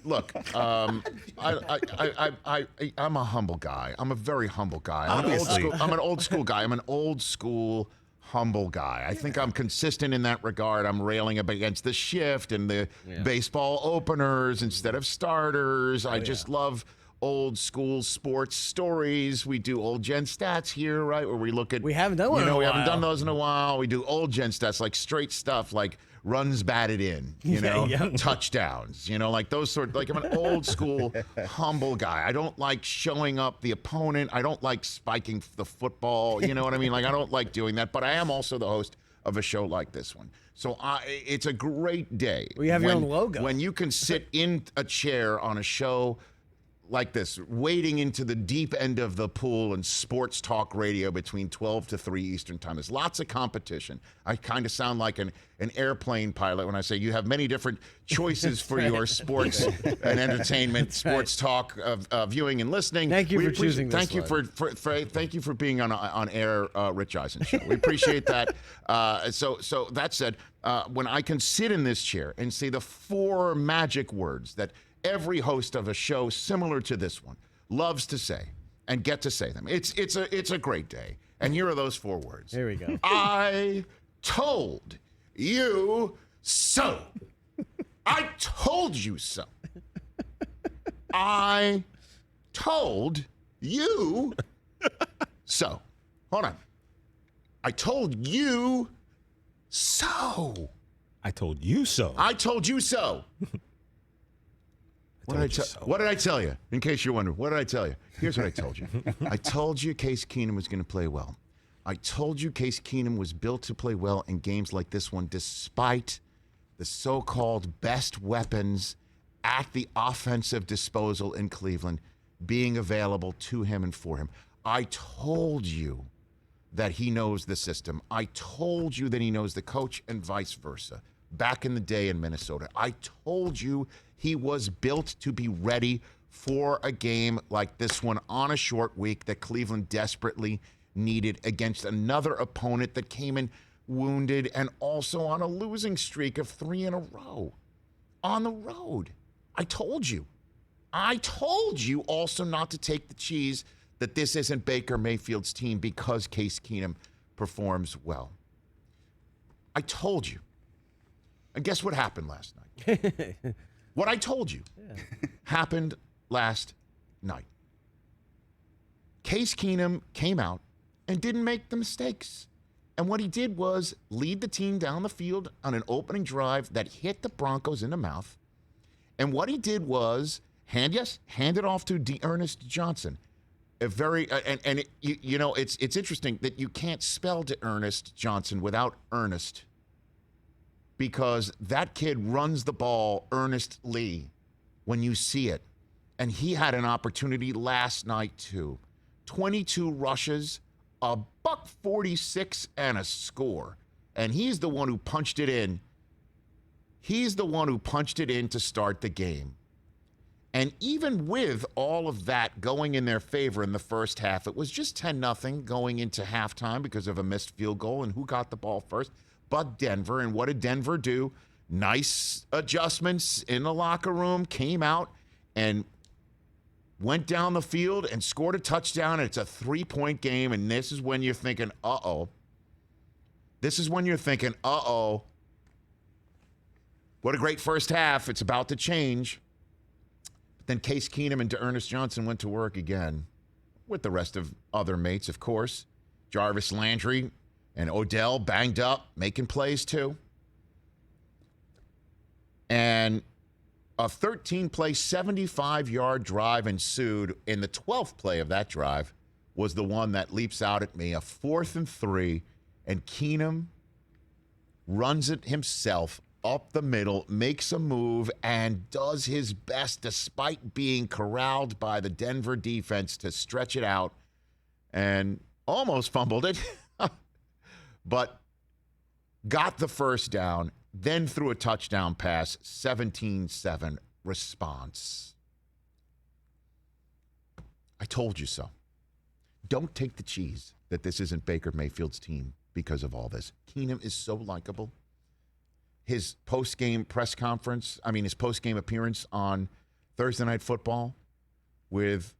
look, I'm a humble guy. I'm a very humble guy. I'm an old school guy. I'm an old school humble guy. I think I'm consistent in that regard. I'm railing up against the shift and the baseball openers instead of starters. I just love old school sports stories. We do old gen stats here, right? Where we look at... We haven't done one in a while. We haven't done those in a while. We do old gen stats, like straight stuff, like runs batted in, touchdowns, like those like I'm an old school humble guy. I don't like showing up the opponent. I don't like spiking the football. You know what I mean? Like, I don't like doing that, but I am also the host of a show like this one. So it's a great day. We have your own logo. When you can sit in a chair on a show like this, wading into the deep end of the pool in sports talk radio between 12 to 3 Eastern time. There's lots of competition. I kind of sound like an airplane pilot when I say you have many different choices for your sports and entertainment, sports talk viewing and listening. Thank you for choosing this. Thank you for being on air, Rich Eisen Show. We appreciate that. So that said, when I can sit in this chair and say the 4 magic words that every host of a show similar to this one loves to say and get to say them. It's a great day. And here are those 4 words. Here we go. I told you so. I told you so. I told you so. Hold on. I told you so. I told you so. I told you so. What did I tell you? In case you're wondering, what did I tell you? Here's what I told you. I told you Case Keenum was going to play well. I told you Case Keenum was built to play well in games like this one, despite the so-called best weapons at the offensive disposal in Cleveland being available to him and for him. I told you that he knows the system. I told you that he knows the coach and vice versa. Back in the day in Minnesota, I told you he was built to be ready for a game like this one on a short week that Cleveland desperately needed against another opponent that came in wounded and also on a losing streak of 3 in a row on the road. I told you. I told you also not to take the cheese that this isn't Baker Mayfield's team because Case Keenum performs well. I told you. And guess what happened last night? What I told you happened last night. Case Keenum came out and didn't make the mistakes. And what he did was lead the team down the field on an opening drive that hit the Broncos in the mouth. And what he did was hand it off to D'Ernest Johnson. A very it's interesting that you can't spell D'Ernest Johnson without Ernest, because that kid runs the ball earnestly when you see it. And he had an opportunity last night too. 22 rushes, a $146 and a score. And he's the one who punched it in. He's the one who punched it in to start the game. And even with all of that going in their favor in the first half, it was just 10-0 going into halftime because of a missed field goal. And who got the ball first? But Denver. And what did Denver do? Nice adjustments in the locker room, came out and went down the field and scored a touchdown. And it's a 3-point game. And this is when you're thinking, uh-oh. This is when you're thinking, uh-oh. What a great first half. It's about to change. But then Case Keenum and D'Ernest Johnson went to work again with the rest of other mates, of course. Jarvis Landry and Odell banged up, making plays too. And a 13-play, 75-yard drive ensued. In the 12th play of that drive was the one that leaps out at me, a 4th and 3, and Keenum runs it himself up the middle, makes a move, and does his best despite being corralled by the Denver defense to stretch it out and almost fumbled it. But got the first down, then threw a touchdown pass, 17-7 response. I told you so. Don't take the cheese that this isn't Baker Mayfield's team because of all this. Keenum is so likable. His post-game appearance on Thursday Night Football with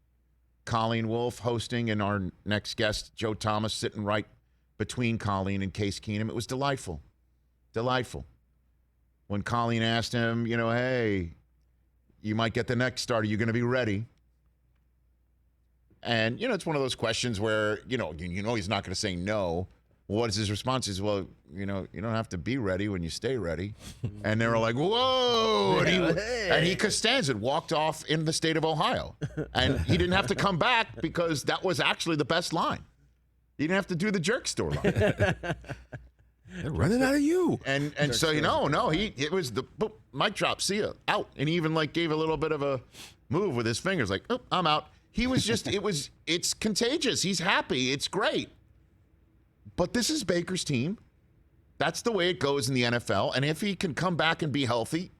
Colleen Wolfe hosting and our next guest, Joe Thomas, sitting right between Colleen and Case Keenum. It was delightful. Delightful. When Colleen asked him, hey, you might get the next start. Are you going to be ready? And, it's one of those questions where, he's not going to say no. What is his response? Is, well, you don't have to be ready when you stay ready. And they were like, whoa. And he Costanza walked off in the state of Ohio. And he didn't have to come back because that was actually the best line. He didn't have to do the jerk store line. They're running out of you. And so, it was the boop, mic drop, see ya, out. And he even gave a little bit of a move with his fingers like, oh, I'm out. He was just, it's contagious. He's happy. It's great. But this is Baker's team. That's the way it goes in the NFL. And if he can come back and be healthy,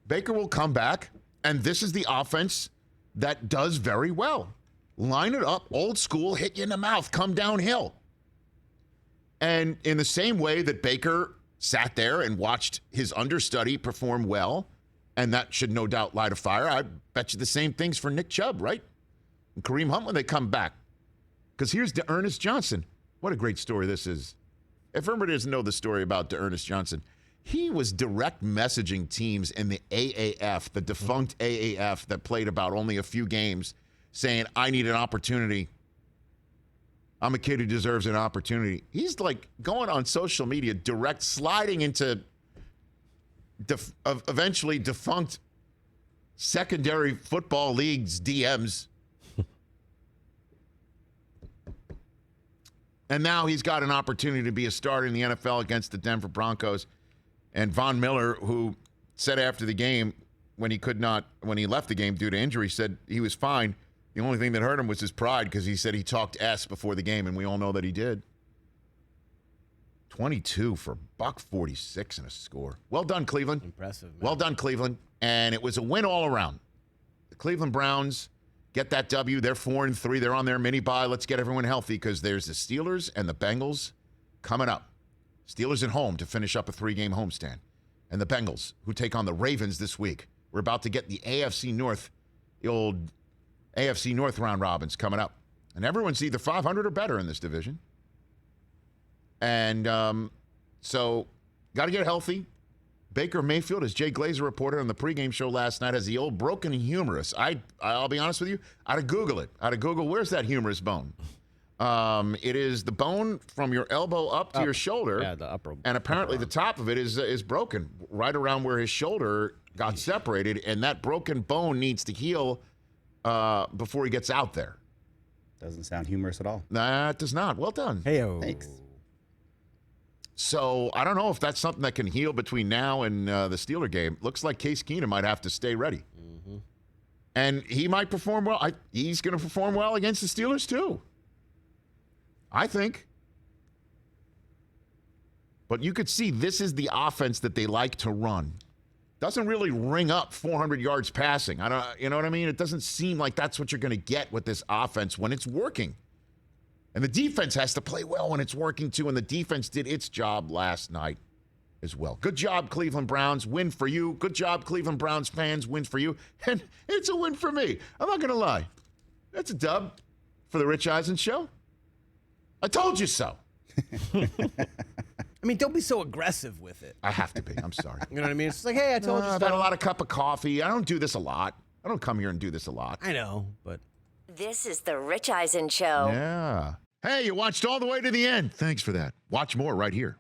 Baker will come back. And this is the offense that does very well. Line it up, old school, hit you in the mouth, come downhill. And in the same way that Baker sat there and watched his understudy perform well, and that should no doubt light a fire, I bet you the same things for Nick Chubb, right? And Kareem Hunt when they come back. Because here's DeErnest Johnson. What a great story this is. If everybody doesn't know the story about DeErnest Johnson, he was direct messaging teams in the AAF, the defunct AAF that played about only a few games, saying, I need an opportunity. I'm a kid who deserves an opportunity. He's going on social media, direct sliding into eventually defunct secondary football leagues DMs. And now he's got an opportunity to be a starter in the NFL against the Denver Broncos. And Von Miller, who said after the game, when he left the game due to injury, said he was fine. The only thing that hurt him was his pride because he said he talked S before the game, and we all know that he did. 22 for $146 and a score. Well done, Cleveland. Impressive, man. Well done, Cleveland. And it was a win all around. The Cleveland Browns get that W. They're 4-3. They're on their mini bye. Let's get everyone healthy because there's the Steelers and the Bengals coming up. Steelers at home to finish up a 3-game homestand. And the Bengals, who take on the Ravens this week. We're about to get the AFC North, the old AFC North round robins coming up. And everyone's either 500 or better in this division. And so got to get healthy. Baker Mayfield, as Jay Glazer reported on the pregame show last night, has the old broken humerus. I'll be honest with you, I had to Google it. I had to Google, where's that humerus bone? It is the bone from your elbow up to your shoulder. Yeah, the upper. And apparently the top of it is broken, right around where his shoulder got separated. And that broken bone needs to heal before he gets out there. Doesn't sound humorous at all. Nah, it does not. Well done. Hey-o. Thanks. So I don't know if that's something that can heal between now and the Steeler game. Looks like Case Keenum might have to stay ready. Mm-hmm. And he might perform well. He's going to perform well against the Steelers too, I think. But you could see this is the offense that they like to run. Doesn't really ring up 400 yards passing. You know what I mean? It doesn't seem like that's what you're going to get with this offense when it's working. And the defense has to play well when it's working, too. And the defense did its job last night as well. Good job, Cleveland Browns. Win for you. Good job, Cleveland Browns fans. Win for you. And it's a win for me. I'm not going to lie. That's a dub for the Rich Eisen Show. I told you so. I mean, don't be so aggressive with it. I have to be. I'm sorry. You know what I mean? It's just like, hey, I told you so. I've had a lot of cup of coffee. I don't do this a lot. I don't come here and do this a lot. I know, but... This is the Rich Eisen Show. Yeah. Hey, you watched all the way to the end. Thanks for that. Watch more right here.